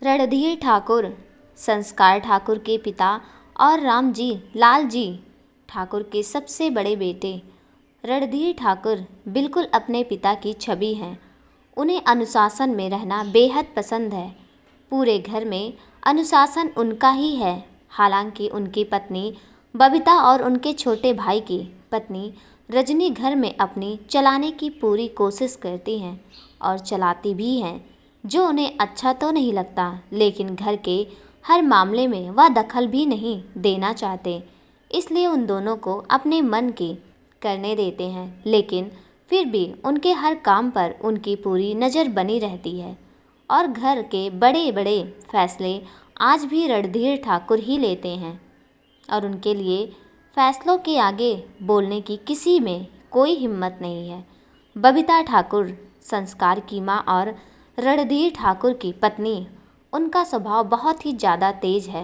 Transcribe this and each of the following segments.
रणधीर ठाकुर संस्कार ठाकुर के पिता और रामजी लाल जी ठाकुर के सबसे बड़े बेटे रणधीर ठाकुर बिल्कुल अपने पिता की छवि हैं। उन्हें अनुशासन में रहना बेहद पसंद है। पूरे घर में अनुशासन उनका ही है। हालांकि उनकी पत्नी बबीता और उनके छोटे भाई की पत्नी रजनी घर में अपनी चलाने की पूरी कोशिश करती हैं और चलाती भी हैं, जो उन्हें अच्छा तो नहीं लगता, लेकिन घर के हर मामले में वह दखल भी नहीं देना चाहते। इसलिए उन दोनों को अपने मन की करने देते हैं, लेकिन फिर भी उनके हर काम पर उनकी पूरी नज़र बनी रहती है और घर के बड़े बड़े फैसले आज भी रणधीर ठाकुर ही लेते हैं और उनके लिए फैसलों के आगे बोलने की किसी में कोई हिम्मत नहीं है। बबीता ठाकुर संस्कार की माँ और रणधीर ठाकुर की पत्नी, उनका स्वभाव बहुत ही ज़्यादा तेज है।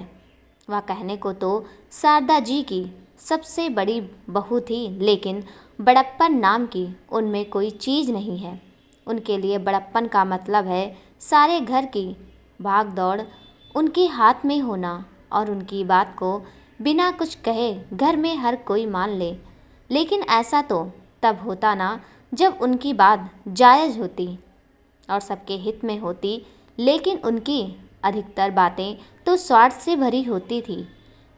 वह कहने को तो शारदा जी की सबसे बड़ी बहू थी, लेकिन बड़प्पन नाम की उनमें कोई चीज़ नहीं है। उनके लिए बड़प्पन का मतलब है सारे घर की भाग दौड़ उनके हाथ में होना और उनकी बात को बिना कुछ कहे घर में हर कोई मान ले। लेकिन ऐसा तो तब होता ना जब उनकी बात जायज़ होती और सबके हित में होती, लेकिन उनकी अधिकतर बातें तो स्वार्थ से भरी होती थी।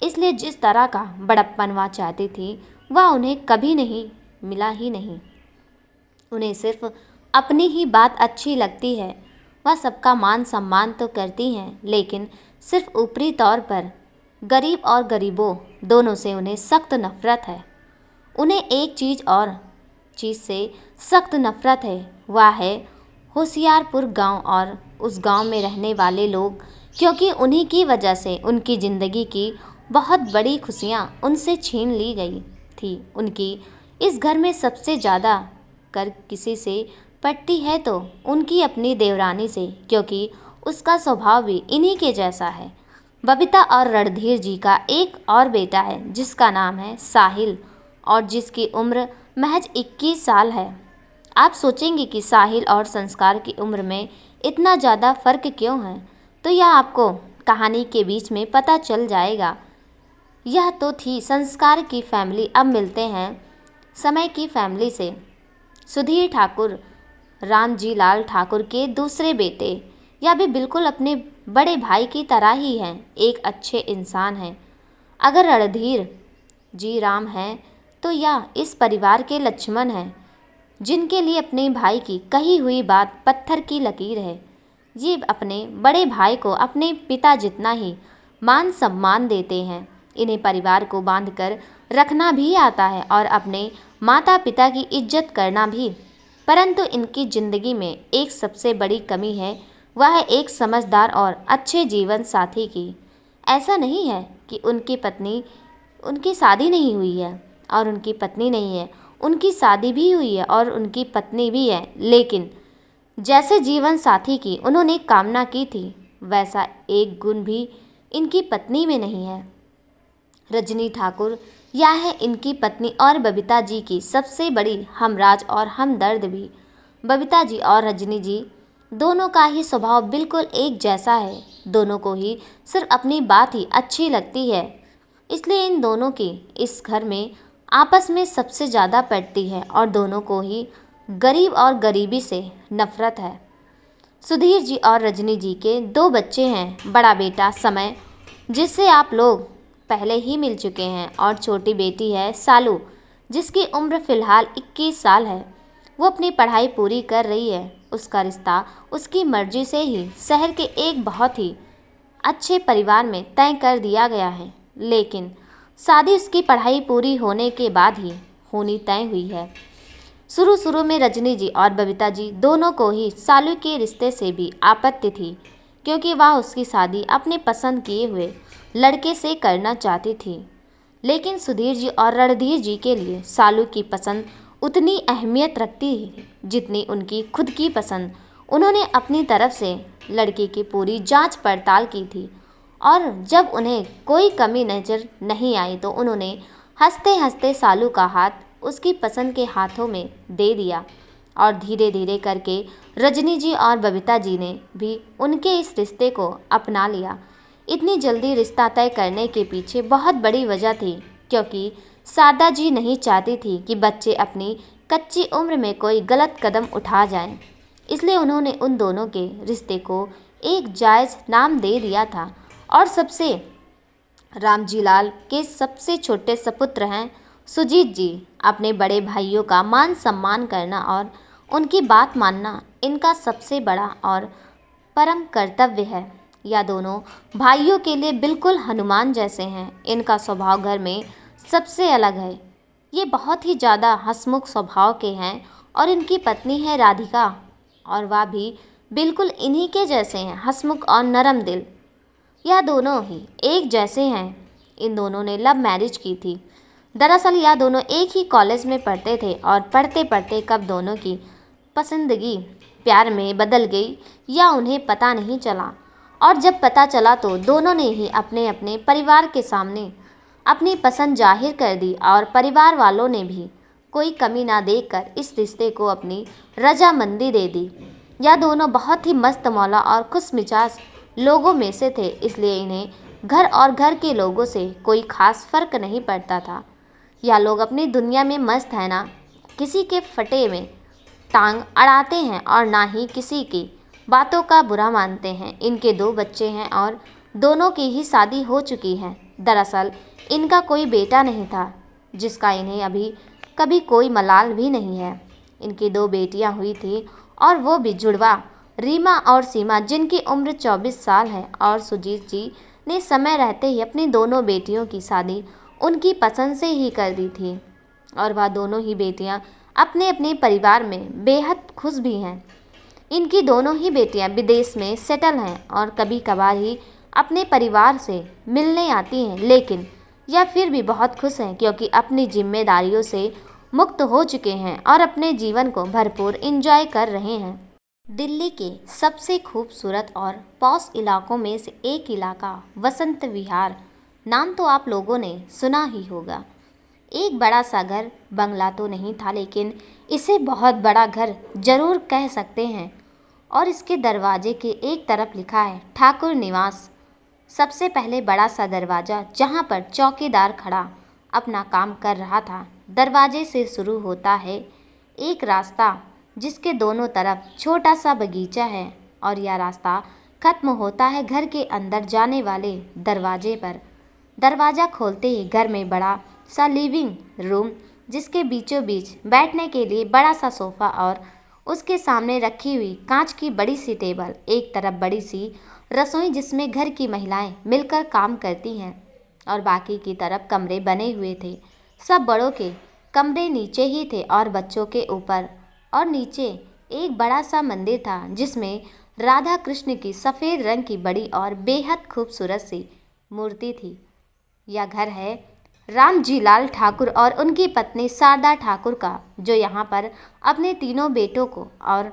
इसलिए जिस तरह का बड़प्पन वह चाहती थी वह उन्हें कभी नहीं मिला ही नहीं। उन्हें सिर्फ अपनी ही बात अच्छी लगती है। वह सबका मान सम्मान तो करती हैं, लेकिन सिर्फ ऊपरी तौर पर। गरीब और गरीबों दोनों से उन्हें सख्त नफरत है। उन्हें एक चीज़ से सख्त नफरत है, वह है होशियारपुर गांव और उस गांव में रहने वाले लोग, क्योंकि उन्हीं की वजह से उनकी ज़िंदगी की बहुत बड़ी खुशियां उनसे छीन ली गई थी। उनकी इस घर में सबसे ज़्यादा कर किसी से पटती है तो उनकी अपनी देवरानी से, क्योंकि उसका स्वभाव भी इन्हीं के जैसा है। बबीता और रणधीर जी का एक और बेटा है जिसका नाम है साहिल और जिसकी उम्र महज 21 साल है। आप सोचेंगे कि साहिल और संस्कार की उम्र में इतना ज़्यादा फ़र्क क्यों है, तो यह आपको कहानी के बीच में पता चल जाएगा। यह तो थी संस्कार की फैमिली। अब मिलते हैं समय की फैमिली से। सुधीर ठाकुर रामजी लाल ठाकुर के दूसरे बेटे, यह भी बिल्कुल अपने बड़े भाई की तरह ही हैं। एक अच्छे इंसान हैं। अगर रणधीर जी राम हैं तो यह इस परिवार के लक्ष्मण हैं, जिनके लिए अपने भाई की कही हुई बात पत्थर की लकीर है। ये अपने बड़े भाई को अपने पिता जितना ही मान सम्मान देते हैं। इन्हें परिवार को बांध कर रखना भी आता है और अपने माता पिता की इज्जत करना भी। परंतु इनकी ज़िंदगी में एक सबसे बड़ी कमी है, वह है एक समझदार और अच्छे जीवन साथी की। ऐसा नहीं है कि उनकी शादी नहीं हुई है और उनकी पत्नी नहीं है। उनकी शादी भी हुई है और उनकी पत्नी भी है, लेकिन जैसे जीवन साथी की उन्होंने कामना की थी, वैसा एक गुण भी इनकी पत्नी में नहीं है। रजनी ठाकुर यह है इनकी पत्नी और बबीता जी की सबसे बड़ी हमराज और हमदर्द भी। बबीता जी और रजनी जी दोनों का ही स्वभाव बिल्कुल एक जैसा है। दोनों को ही सिर्फ अपनी बात ही अच्छी लगती है, इसलिए इन दोनों की इस घर में आपस में सबसे ज़्यादा पड़ती है और दोनों को ही गरीब और गरीबी से नफरत है। सुधीर जी और रजनी जी के दो बच्चे हैं। बड़ा बेटा समय, जिससे आप लोग पहले ही मिल चुके हैं, और छोटी बेटी है सालू, जिसकी उम्र फ़िलहाल 21 साल है। वो अपनी पढ़ाई पूरी कर रही है। उसका रिश्ता उसकी मर्जी से ही शहर के एक बहुत ही अच्छे परिवार में तय कर दिया गया है, लेकिन शादी उसकी पढ़ाई पूरी होने के बाद ही होनी तय हुई है। शुरू में रजनी जी और बबीता जी दोनों को ही सालू के रिश्ते से भी आपत्ति थी, क्योंकि वह उसकी शादी अपने पसंद किए हुए लड़के से करना चाहती थी। लेकिन सुधीर जी और रणधीर जी के लिए सालू की पसंद उतनी अहमियत रखती है जितनी उनकी खुद की पसंद। उन्होंने अपनी तरफ से लड़के की पूरी जांच पड़ताल की थी और जब उन्हें कोई कमी नज़र नहीं आई तो उन्होंने हंसते हंसते सालू का हाथ उसकी पसंद के हाथों में दे दिया और धीरे धीरे करके रजनी जी और बबीता जी ने भी उनके इस रिश्ते को अपना लिया। इतनी जल्दी रिश्ता तय करने के पीछे बहुत बड़ी वजह थी, क्योंकि शारदा जी नहीं चाहती थी कि बच्चे अपनी कच्ची उम्र में कोई गलत कदम उठा जाएं। इसलिए उन्होंने उन दोनों के रिश्ते को एक जायज़ नाम दे दिया था। और सबसे रामजी लाल के सबसे छोटे सपुत्र हैं सुजीत जी। अपने बड़े भाइयों का मान सम्मान करना और उनकी बात मानना इनका सबसे बड़ा और परम कर्तव्य है। यह दोनों भाइयों के लिए बिल्कुल हनुमान जैसे हैं। इनका स्वभाव घर में सबसे अलग है। ये बहुत ही ज़्यादा हंसमुख स्वभाव के हैं और इनकी पत्नी है राधिका, और वह भी बिल्कुल इन्हीं के जैसे हैं, हंसमुख और नरम दिल। यह दोनों ही एक जैसे हैं। इन दोनों ने लव मैरिज की थी। दरअसल यह दोनों एक ही कॉलेज में पढ़ते थे और पढ़ते पढ़ते कब दोनों की पसंदगी प्यार में बदल गई या उन्हें पता नहीं चला। और जब पता चला तो दोनों ने ही अपने अपने परिवार के सामने अपनी पसंद जाहिर कर दी, और परिवार वालों ने भी कोई कमी ना देखकर इस रिश्ते को अपनी रजामंदी दे दी। यह दोनों बहुत ही मस्त मौला और खुश मिजाज लोगों में से थे, इसलिए इन्हें घर और घर के लोगों से कोई खास फर्क नहीं पड़ता था। यह लोग अपनी दुनिया में मस्त है, ना किसी के फटे में टांग अड़ाते हैं और ना ही किसी की बातों का बुरा मानते हैं। इनके 2 बच्चे हैं और दोनों की ही शादी हो चुकी है। दरअसल इनका कोई बेटा नहीं था, जिसका इन्हें अभी कभी कोई मलाल भी नहीं है। इनकी 2 बेटियां हुई थी, और वो भी जुड़वा, रीमा और सीमा, जिनकी उम्र 24 साल है। और सुजीत जी ने समय रहते ही अपनी दोनों बेटियों की शादी उनकी पसंद से ही कर दी थी, और वह दोनों ही बेटियां अपने अपने परिवार में बेहद खुश भी हैं। इनकी दोनों ही बेटियां विदेश में सेटल हैं और कभी कभार ही अपने परिवार से मिलने आती हैं, लेकिन यह फिर भी बहुत खुश हैं, क्योंकि अपनी जिम्मेदारियों से मुक्त हो चुके हैं और अपने जीवन को भरपूर एंजॉय कर रहे हैं। दिल्ली के सबसे खूबसूरत और पॉश इलाकों में से एक इलाका वसंत विहार, नाम तो आप लोगों ने सुना ही होगा। एक बड़ा सा घर, बंगला तो नहीं था, लेकिन इसे बहुत बड़ा घर जरूर कह सकते हैं। और इसके दरवाजे के एक तरफ लिखा है ठाकुर निवास। सबसे पहले बड़ा सा दरवाज़ा, जहाँ पर चौकीदार खड़ा अपना काम कर रहा था। दरवाजे से शुरू होता है एक रास्ता, जिसके दोनों तरफ छोटा सा बगीचा है, और यह रास्ता खत्म होता है घर के अंदर जाने वाले दरवाजे पर। दरवाज़ा खोलते ही घर में बड़ा सा लिविंग रूम, जिसके बीचों बीच बैठने के लिए बड़ा सा सोफ़ा और उसके सामने रखी हुई कांच की बड़ी सी टेबल। एक तरफ बड़ी सी रसोई, जिसमें घर की महिलाएं मिलकर काम करती हैं, और बाकी की तरफ कमरे बने हुए थे। सब बड़ों के कमरे नीचे ही थे और बच्चों के ऊपर। और नीचे एक बड़ा सा मंदिर था, जिसमें राधा कृष्ण की सफ़ेद रंग की बड़ी और बेहद खूबसूरत सी मूर्ति थी। यह घर है रामजी लाल ठाकुर और उनकी पत्नी शारदा ठाकुर का, जो यहाँ पर अपने तीनों बेटों को और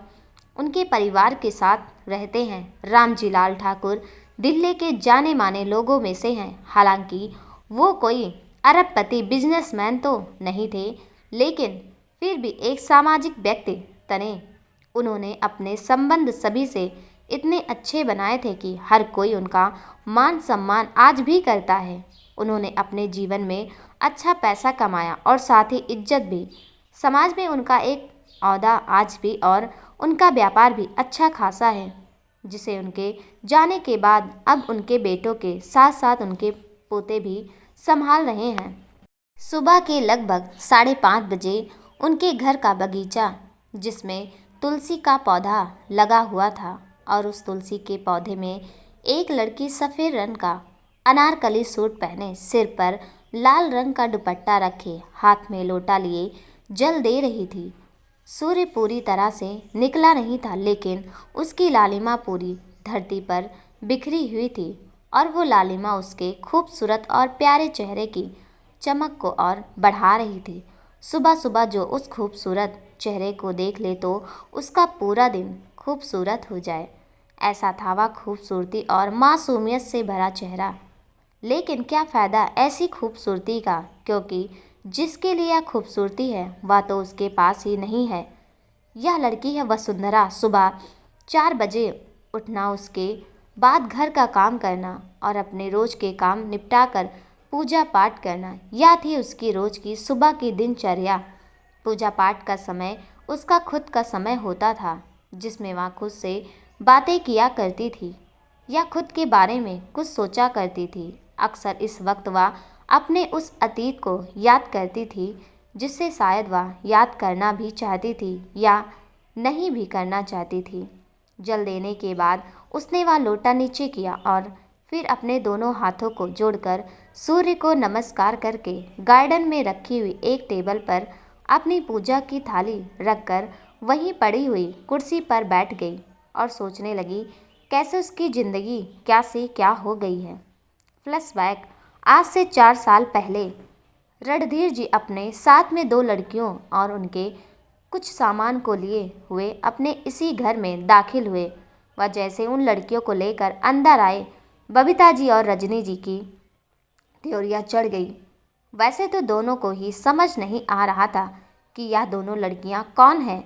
उनके परिवार के साथ रहते हैं। रामजी लाल ठाकुर दिल्ली के जाने माने लोगों में से हैं। हालांकि वो कोई अरबपति बिजनेसमैन तो नहीं थे, लेकिन फिर भी एक सामाजिक व्यक्ति तने उन्होंने अपने संबंध सभी से इतने अच्छे बनाए थे कि हर कोई उनका मान सम्मान आज भी करता है। उन्होंने अपने जीवन में अच्छा पैसा कमाया और साथ ही इज्जत भी। समाज में उनका एक ओहदा आज भी, और उनका व्यापार भी अच्छा खासा है, जिसे उनके जाने के बाद अब उनके बेटों के साथ साथ उनके पोते भी संभाल रहे हैं। सुबह के लगभग 5:30 बजे उनके घर का बगीचा, जिसमें तुलसी का पौधा लगा हुआ था, और उस तुलसी के पौधे में एक लड़की सफ़ेद रंग का अनारकली सूट पहने, सिर पर लाल रंग का दुपट्टा रखे, हाथ में लोटा लिए जल दे रही थी। सूर्य पूरी तरह से निकला नहीं था, लेकिन उसकी लालिमा पूरी धरती पर बिखरी हुई थी, और वो लालिमा उसके खूबसूरत और प्यारे चेहरे की चमक को और बढ़ा रही थी। सुबह सुबह जो उस खूबसूरत चेहरे को देख ले तो उसका पूरा दिन खूबसूरत हो जाए, ऐसा था वह खूबसूरती और मासूमियत से भरा चेहरा। लेकिन क्या फ़ायदा ऐसी खूबसूरती का, क्योंकि जिसके लिए यह खूबसूरती है वह तो उसके पास ही नहीं है। यह लड़की है वसुंधरा। सुबह 4 बजे उठना, उसके बाद घर का काम करना और अपने रोज के काम निपटा कर पूजा पाठ करना, यह थी उसकी रोज की सुबह की दिनचर्या। पूजा पाठ का समय उसका खुद का समय होता था, जिसमें वह खुद से बातें किया करती थी या खुद के बारे में कुछ सोचा करती थी। अक्सर इस वक्त वह अपने उस अतीत को याद करती थी, जिससे शायद वह याद करना भी चाहती थी या नहीं भी करना चाहती थी। जल देने के बाद उसने वह लोटा नीचे किया और फिर अपने दोनों हाथों को जोड़कर सूर्य को नमस्कार करके गार्डन में रखी हुई एक टेबल पर अपनी पूजा की थाली रखकर वहीं पड़ी हुई कुर्सी पर बैठ गई और सोचने लगी कैसे उसकी ज़िंदगी क्या से क्या हो गई है। फ्लैशबैक। आज से 4 साल पहले रणधीर जी अपने साथ में 2 लड़कियों और उनके कुछ सामान को लिए हुए अपने इसी घर में दाखिल हुए। वह जैसे उन लड़कियों को लेकर अंदर आए, बबीता जी और रजनी जी की त्योरियां चढ़ गई। वैसे तो दोनों को ही समझ नहीं आ रहा था कि यह दोनों लड़कियां कौन हैं,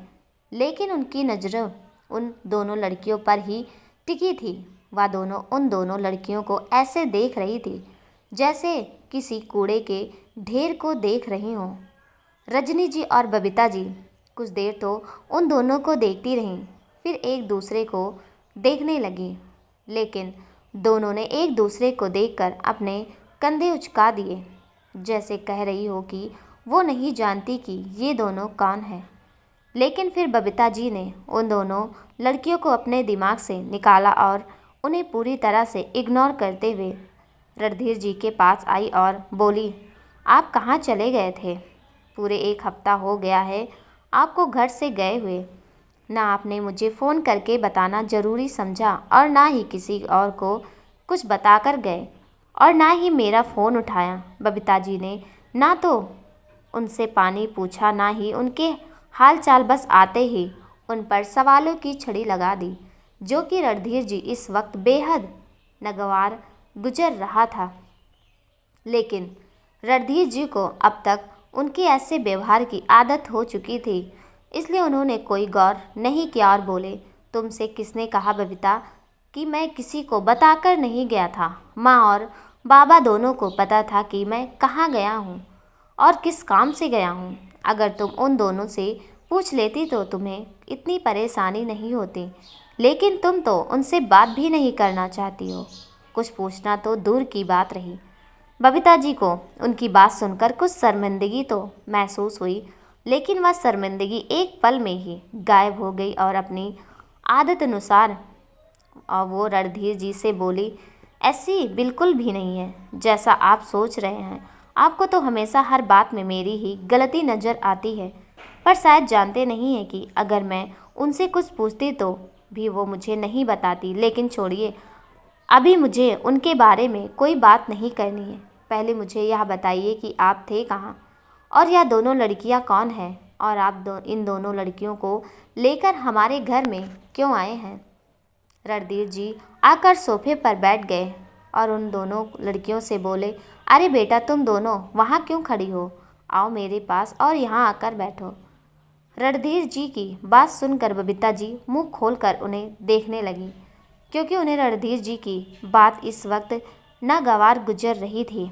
लेकिन उनकी नज़रें उन दोनों लड़कियों पर ही टिकी थी। वह दोनों उन दोनों लड़कियों को ऐसे देख रही थी जैसे किसी कूड़े के ढेर को देख रही हों। रजनी जी और बबीता जी कुछ देर तो उन दोनों को देखती रहीं, फिर एक दूसरे को देखने लगी, लेकिन दोनों ने एक दूसरे को देखकर अपने कंधे उचका दिए, जैसे कह रही हो कि वो नहीं जानती कि ये दोनों कौन हैं। लेकिन फिर बबीता जी ने उन दोनों लड़कियों को अपने दिमाग से निकाला और उन्हें पूरी तरह से इग्नोर करते हुए रणधीर जी के पास आई और बोली, आप कहाँ चले गए थे? पूरे 1 हफ्ता हो गया है आपको घर से गए हुए। ना आपने मुझे फ़ोन करके बताना ज़रूरी समझा और ना ही किसी और को कुछ बताकर गए और ना ही मेरा फ़ोन उठाया। बबीता जी ने ना तो उनसे पानी पूछा, ना ही उनके हाल चाल, बस आते ही उन पर सवालों की छड़ी लगा दी, जो कि रणधीर जी इस वक्त बेहद नागवार गुजर रहा था। लेकिन रणधीर जी को अब तक उनके ऐसे व्यवहार की आदत हो चुकी थी, इसलिए उन्होंने कोई गौर नहीं किया और बोले, तुमसे किसने कहा बबीता कि मैं किसी को बताकर नहीं गया था? माँ और बाबा दोनों को पता था कि मैं कहाँ गया हूँ और किस काम से गया हूँ। अगर तुम उन दोनों से पूछ लेती तो तुम्हें इतनी परेशानी नहीं होती, लेकिन तुम तो उनसे बात भी नहीं करना चाहती हो। कुछ पूछना तो दूर की बात रही। बबीता जी को उनकी बात सुनकर कुछ शर्मिंदगी तो महसूस हुई, लेकिन वह शर्मिंदगी एक पल में ही गायब हो गई और अपनी आदत अनुसार वो रणधीर जी से बोली, ऐसी बिल्कुल भी नहीं है जैसा आप सोच रहे हैं। आपको तो हमेशा हर बात में मेरी ही गलती नज़र आती है, पर शायद जानते नहीं हैं कि अगर मैं उनसे कुछ पूछती तो भी वो मुझे नहीं बताती। लेकिन छोड़िए, अभी मुझे उनके बारे में कोई बात नहीं करनी है। पहले मुझे यह बताइए कि आप थे कहाँ और यह दोनों लड़कियाँ कौन हैं और आप इन दोनों लड़कियों को लेकर हमारे घर में क्यों आए हैं? रणधीर जी आकर सोफे पर बैठ गए और उन दोनों लड़कियों से बोले, अरे बेटा, तुम दोनों वहाँ क्यों खड़ी हो? आओ मेरे पास और यहाँ आकर बैठो। रणधीर जी की बात सुनकर बबीता जी मुंह खोलकर उन्हें देखने लगी, क्योंकि उन्हें रणधीर जी की बात इस वक्त नागवार गुजर रही थी,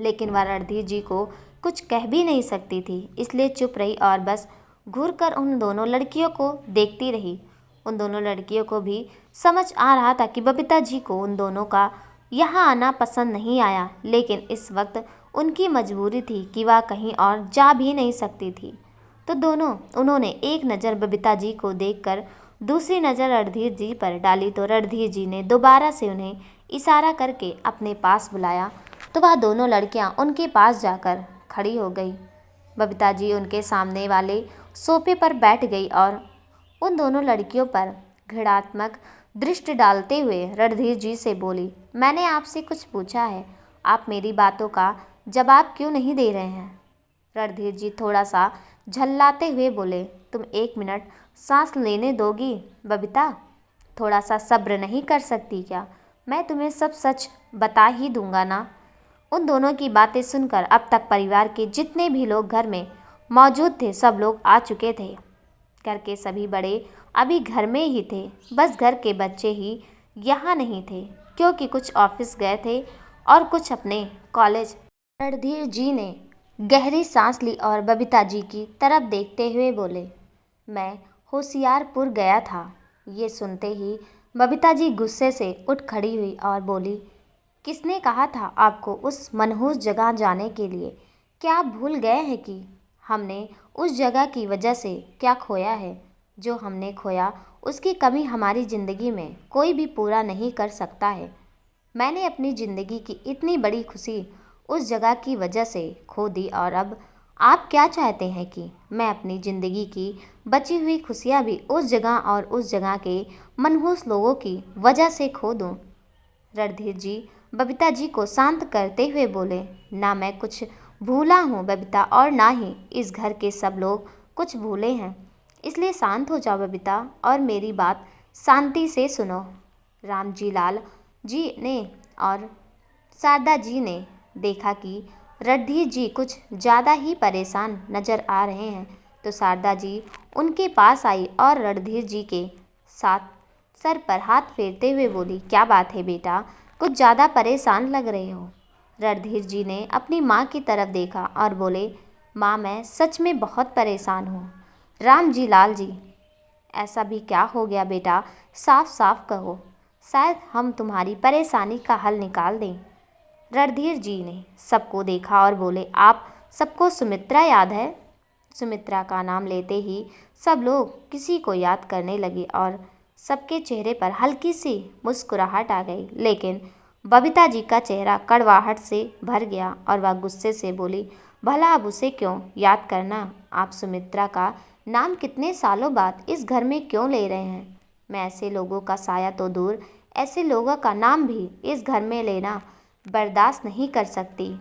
लेकिन वह रणधीर जी को कुछ कह भी नहीं सकती थी, इसलिए चुप रही और बस घूरकर उन दोनों लड़कियों को देखती रही। उन दोनों लड़कियों को भी समझ आ रहा था कि बबीता जी को उन दोनों का यहाँ आना पसंद नहीं आया, लेकिन इस वक्त उनकी मजबूरी थी कि वह कहीं और जा भी नहीं सकती थी। तो उन्होंने एक नज़र बबीता जी को देखकर दूसरी नज़र रणधीर जी पर डाली, तो रणधीर जी ने दोबारा से उन्हें इशारा करके अपने पास बुलाया, तो वह दोनों लड़कियां उनके पास जाकर खड़ी हो गई। बबीता जी उनके सामने वाले सोफे पर बैठ गई और उन दोनों लड़कियों पर घृणात्मक दृष्टि डालते हुए रणधीर जी से बोली, मैंने आपसे कुछ पूछा है, आप मेरी बातों का जवाब क्यों नहीं दे रहे हैं? रणधीर जी थोड़ा सा झल्लाते हुए बोले, तुम 1 मिनट सांस लेने दोगी बबीता? थोड़ा सा सब्र नहीं कर सकती क्या? मैं तुम्हें सब सच बता ही दूंगा ना। उन दोनों की बातें सुनकर अब तक परिवार के जितने भी लोग घर में मौजूद थे, सब लोग आ चुके थे। घर के सभी बड़े अभी घर में ही थे, बस घर के बच्चे ही यहाँ नहीं थे, क्योंकि कुछ ऑफिस गए थे और कुछ अपने कॉलेज। रणधीर जी ने गहरी सांस ली और बबीता जी की तरफ देखते हुए बोले, मैं होशियारपुर गया था। ये सुनते ही बबीता जी गुस्से से उठ खड़ी हुई और बोली, किसने कहा था आपको उस मनहूस जगह जाने के लिए? क्या आप भूल गए हैं कि हमने उस जगह की वजह से क्या खोया है? जो हमने खोया उसकी कमी हमारी ज़िंदगी में कोई भी पूरा नहीं कर सकता है। मैंने अपनी ज़िंदगी की इतनी बड़ी खुशी उस जगह की वजह से खो दी और अब आप क्या चाहते हैं कि मैं अपनी ज़िंदगी की बची हुई खुशियाँ भी उस जगह और उस जगह के मनहूस लोगों की वजह से खो दूँ? रणधीर जी बबीता जी को शांत करते हुए बोले, ना मैं कुछ भूला हूँ बबीता, और ना ही इस घर के सब लोग कुछ भूले हैं। इसलिए शांत हो जाओ बबीता और मेरी बात शांति से सुनो। राम जी लाल जी ने और शारदा जी ने देखा कि रणधीर जी कुछ ज़्यादा ही परेशान नज़र आ रहे हैं, तो शारदा जी उनके पास आई और रणधीर जी के साथ सर पर हाथ फेरते हुए बोली, क्या बात है बेटा, कुछ ज़्यादा परेशान लग रहे हो? रणधीर जी ने अपनी माँ की तरफ देखा और बोले, माँ मैं सच में बहुत परेशान हूँ। राम जी लाल जी, ऐसा भी क्या हो गया बेटा, साफ साफ कहो, शायद हम तुम्हारी परेशानी का हल निकाल दें। रणधीर जी ने सबको देखा और बोले, आप सबको सुमित्रा याद है? सुमित्रा का नाम लेते ही सब लोग किसी को याद करने लगे और सबके चेहरे पर हल्की सी मुस्कुराहट आ गई, लेकिन बबीता जी का चेहरा कड़वाहट से भर गया और वह गुस्से से बोली, भला अब उसे क्यों याद करना? आप सुमित्रा का नाम कितने सालों बाद इस घर में क्यों ले रहे हैं? मैं ऐसे लोगों का साया तो दूर, ऐसे लोगों का नाम भी इस घर में लेना बर्दाश्त नहीं कर सकती।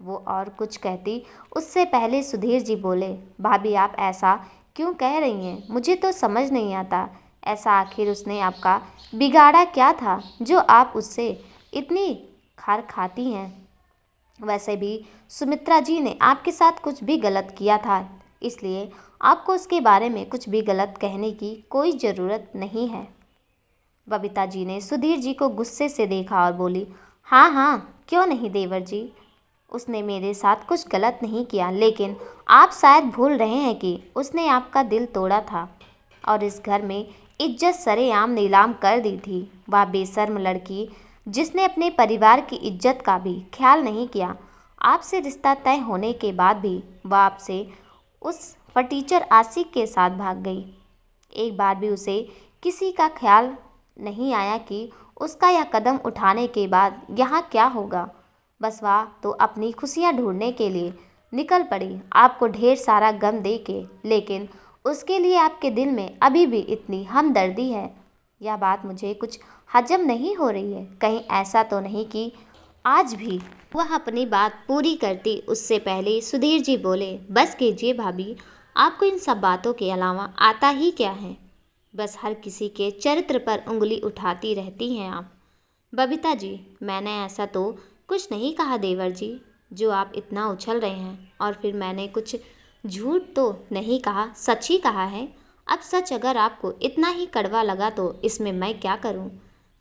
वो और कुछ कहती उससे पहले सुधीर जी बोले, भाभी आप ऐसा क्यों कह रही हैं? मुझे तो समझ नहीं आता, ऐसा आखिर उसने आपका बिगाड़ा क्या था जो आप उससे इतनी खार खाती हैं? वैसे भी सुमित्रा जी ने आपके साथ कुछ भी गलत किया था, इसलिए आपको उसके बारे में कुछ भी गलत कहने की कोई ज़रूरत नहीं है। बबीता जी ने सुधीर जी को गुस्से से देखा और बोली, हाँ हाँ क्यों नहीं देवर जी, उसने मेरे साथ कुछ गलत नहीं किया, लेकिन आप शायद भूल रहे हैं कि उसने आपका दिल तोड़ा था और इस घर में इज्जत सरेआम नीलाम कर दी थी। वह बेशर्म लड़की जिसने अपने परिवार की इज्जत का भी ख्याल नहीं किया, आपसे रिश्ता तय होने के बाद भी वह आपसे उस फटीचर आशिक के साथ भाग गई। एक बार भी उसे किसी का ख्याल नहीं आया कि उसका यह कदम उठाने के बाद यहाँ क्या होगा। बस वह तो अपनी खुशियाँ ढूंढने के लिए निकल पड़ी, आपको ढेर सारा गम दे के, लेकिन उसके लिए आपके दिल में अभी भी इतनी हमदर्दी है। यह बात मुझे कुछ हजम नहीं हो रही है। कहीं ऐसा तो नहीं कि आज भी वह अपनी बात पूरी करती उससे पहले सुधीर जी बोले, बस कीजिए भाभी, आपको इन सब बातों के अलावा आता ही क्या है? बस हर किसी के चरित्र पर उंगली उठाती रहती हैं आप। बबीता जी, मैंने ऐसा तो कुछ नहीं कहा देवर जी, जो आप इतना उछल रहे हैं। और फिर मैंने कुछ झूठ तो नहीं कहा, सच ही कहा है। अब सच अगर आपको इतना ही कड़वा लगा तो इसमें मैं क्या करूं?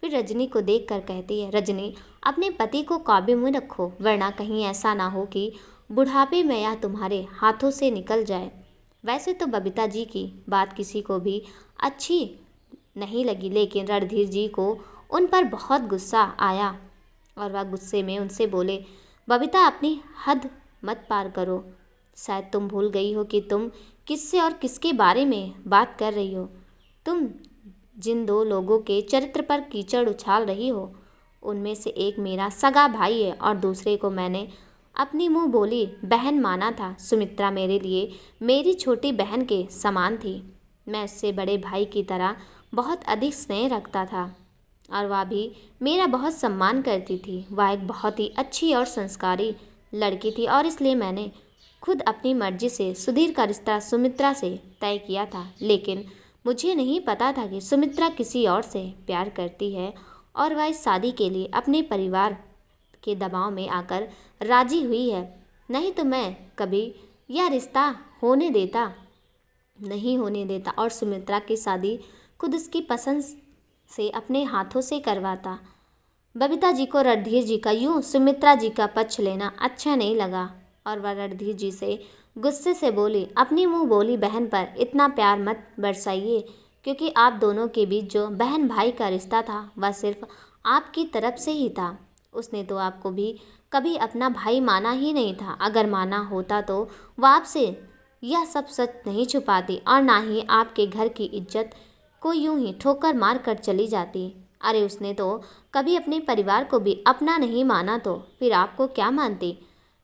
फिर रजनी को देखकर कहती है, रजनी अपने पति को काबू में रखो, वरना कहीं ऐसा ना हो कि बुढ़ापे में यह तुम्हारे हाथों से निकल जाए। वैसे तो बबीता जी की बात किसी को भी अच्छी नहीं लगी, लेकिन रणधीर जी को उन पर बहुत गुस्सा आया और वह गुस्से में उनसे बोले, बबीता अपनी हद मत पार करो। शायद तुम भूल गई हो कि तुम किससे और किसके बारे में बात कर रही हो। तुम जिन दो लोगों के चरित्र पर कीचड़ उछाल रही हो, उनमें से एक मेरा सगा भाई है और दूसरे को मैंने अपनी मुंह बोली बहन माना था। सुमित्रा मेरे लिए मेरी छोटी बहन के समान थी। मैं उससे बड़े भाई की तरह बहुत अधिक स्नेह रखता था और वह भी मेरा बहुत सम्मान करती थी। वह एक बहुत ही अच्छी और संस्कारी लड़की थी और इसलिए मैंने खुद अपनी मर्जी से सुधीर का रिश्ता सुमित्रा से तय किया था। लेकिन मुझे नहीं पता था कि सुमित्रा किसी और से प्यार करती है और वह इस शादी के लिए अपने परिवार के दबाव में आकर राजी हुई है। नहीं तो मैं कभी यह रिश्ता होने देता। नहीं होने देता और सुमित्रा की शादी खुद उसकी पसंद से अपने हाथों से करवाता। बबीता जी को रणधीर जी का यूं सुमित्रा जी का पक्ष लेना अच्छा नहीं लगा और वह रणधीर जी से गुस्से से बोली, अपनी मुंह बोली बहन पर इतना प्यार मत बरसाइए, क्योंकि आप दोनों के बीच जो बहन भाई का रिश्ता था वह सिर्फ आपकी तरफ से ही था। उसने तो आपको भी कभी अपना भाई माना ही नहीं था। अगर माना होता तो वह आपसे यह सब सच नहीं छुपाती और ना ही आपके घर की इज्जत को यूं ही ठोकर मार कर चली जाती। अरे उसने तो कभी अपने परिवार को भी अपना नहीं माना तो फिर आपको क्या मानती।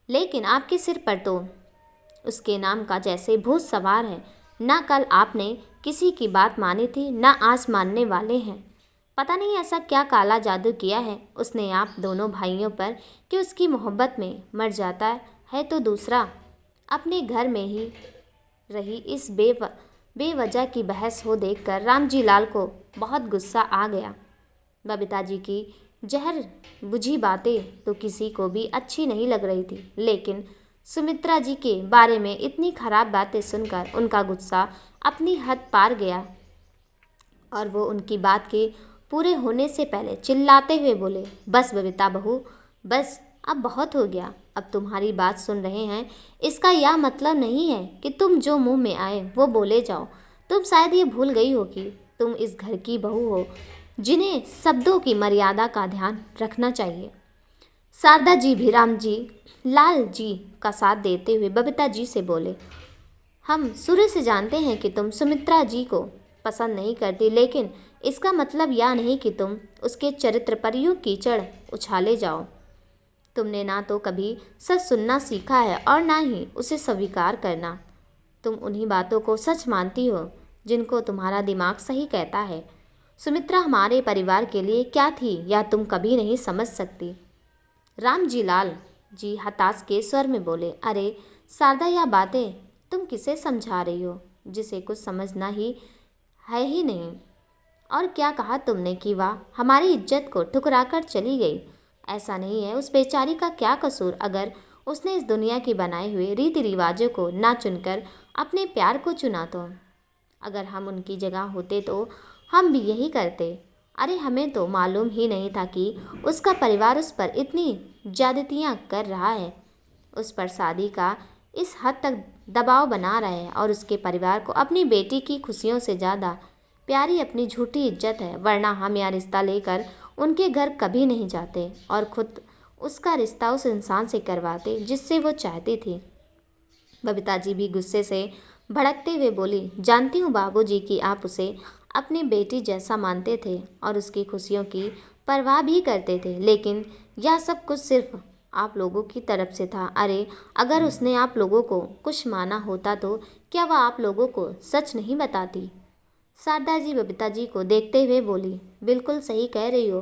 लेकिन आपके सिर पर तो उसके नाम का जैसे भूत सवार है। ना कल आपने किसी की बात मानी थी, ना आज मानने वाले हैं। पता नहीं ऐसा क्या काला जादू किया है उसने आप दोनों भाइयों पर कि उसकी मोहब्बत में मर जाता है तो दूसरा अपने घर में ही रही। इस बेवजह की बहस हो देखकर रामजी लाल को बहुत गुस्सा आ गया। बबीता जी की जहर बुझी बातें तो किसी को भी अच्छी नहीं लग रही थी, लेकिन सुमित्रा जी के बारे में इतनी खराब बातें सुनकर उनका गुस्सा अपनी हद पार गया और वो उनकी बात के पूरे होने से पहले चिल्लाते हुए बोले, बस बबीता बहू, बस अब बहुत हो गया। अब तुम्हारी बात सुन रहे हैं, इसका यह मतलब नहीं है कि तुम जो मुंह में आए वो बोले जाओ। तुम शायद ये भूल गई हो कि तुम इस घर की बहू हो, जिन्हें शब्दों की मर्यादा का ध्यान रखना चाहिए। शारदा जी भी राम जी लाल जी का साथ देते हुए बबीता जी से बोले, हम शुरू से जानते हैं कि तुम सुमित्रा जी को पसंद नहीं करती, लेकिन इसका मतलब यह नहीं कि तुम उसके चरित्र पर यूं कीचड़ उछाले जाओ। तुमने ना तो कभी सच सुनना सीखा है और ना ही उसे स्वीकार करना। तुम उन्हीं बातों को सच मानती हो जिनको तुम्हारा दिमाग सही कहता है। सुमित्रा हमारे परिवार के लिए क्या थी यह तुम कभी नहीं समझ सकती। राम जी लाल जी हताश के स्वर में बोले, अरे शारदा, यह बातें तुम किसे समझा रही हो जिसे कुछ समझना ही है ही नहीं। और क्या कहा तुमने कि वह हमारी इज्जत को ठुकरा कर चली गई। ऐसा नहीं है, उस बेचारी का क्या कसूर अगर उसने इस दुनिया के बनाए हुए रीति रिवाजों को ना चुनकर अपने प्यार को चुना तो। अगर हम उनकी जगह होते तो हम भी यही करते। अरे हमें तो मालूम ही नहीं था कि उसका परिवार उस पर इतनी ज्यादतियाँ कर रहा है, उस पर शादी का इस हद तक दबाव बना रहा है और उसके परिवार को अपनी बेटी की खुशियों से ज़्यादा प्यारी अपनी झूठी इज्जत है। वरना हम यह रिश्ता लेकर उनके घर कभी नहीं जाते और खुद उसका रिश्ता उस इंसान से करवाते जिससे वो चाहती थी। बबीता जी भी गुस्से से भड़कते हुए बोली, जानती हूँ बाबूजी कि आप उसे अपनी बेटी जैसा मानते थे और उसकी खुशियों की परवाह भी करते थे, लेकिन यह सब कुछ सिर्फ आप लोगों की तरफ से था। अरे अगर उसने आप लोगों को कुछ माना होता तो क्या वह आप लोगों को सच नहीं बताती। शारदा जी बबीता जी को देखते हुए बोली, बिल्कुल सही कह रही हो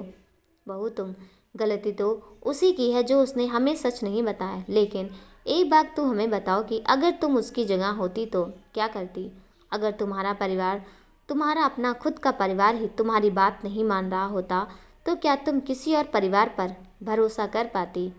बहू तुम। गलती तो उसी की है जो उसने हमें सच नहीं बताया। लेकिन एक बात तो हमें बताओ कि अगर तुम उसकी जगह होती तो क्या करती। अगर तुम्हारा परिवार, तुम्हारा अपना खुद का परिवार ही तुम्हारी बात नहीं मान रहा होता तो क्या तुम किसी और परिवार पर भरोसा कर पाती।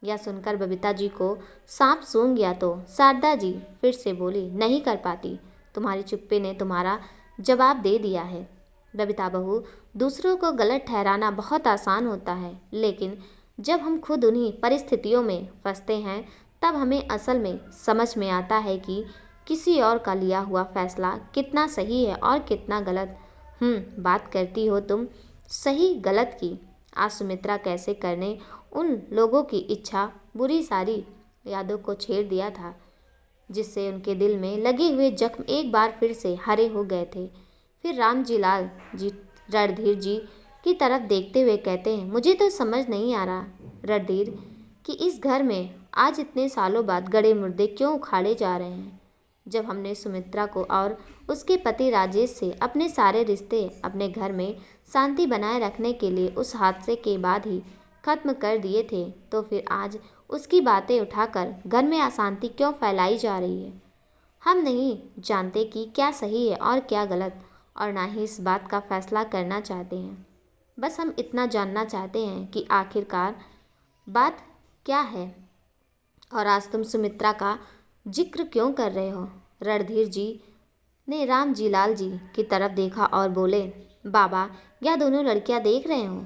यह सुनकर बबीता जी को सांप सूंघ गया तो शारदा जी फिर से बोली, नहीं कर पाती। तुम्हारी चुप्पे ने तुम्हारा जवाब दे दिया है। बबीता बहू, दूसरों को गलत ठहराना बहुत आसान होता है, लेकिन जब हम खुद उन्हीं परिस्थितियों में फंसते हैं तब हमें असल में समझ में आता है कि किसी और का लिया हुआ फैसला कितना सही है और कितना गलत। बात करती हो तुम सही गलत की। आज सुमित्रा कैसे करने उन लोगों की इच्छा बुरी सारी यादों को छेड़ दिया था, जिससे उनके दिल में लगे हुए जख्म एक बार फिर से हरे हो गए थे। फिर राम जी लाल जी रणधीर जी की तरफ देखते हुए कहते हैं, मुझे तो समझ नहीं आ रहा रणधीर कि इस घर में आज इतने सालों बाद गड़े मुर्दे क्यों उखाड़े जा रहे हैं। जब हमने सुमित्रा को और उसके पति राजेश से अपने सारे रिश्ते अपने घर में शांति बनाए रखने के लिए उस हादसे के बाद ही खत्म कर दिए थे, तो फिर आज उसकी बातें उठाकर घर में अशांति क्यों फैलाई जा रही है। हम नहीं जानते कि क्या सही है और क्या गलत, और ना ही इस बात का फैसला करना चाहते हैं। बस हम इतना जानना चाहते हैं कि आखिरकार बात क्या है और आज तुम सुमित्रा का जिक्र क्यों कर रहे हो। रणधीर जी ने राम जी लाल जी की तरफ देखा और बोले, बाबा, क्या दोनों लड़कियां देख रहे हो?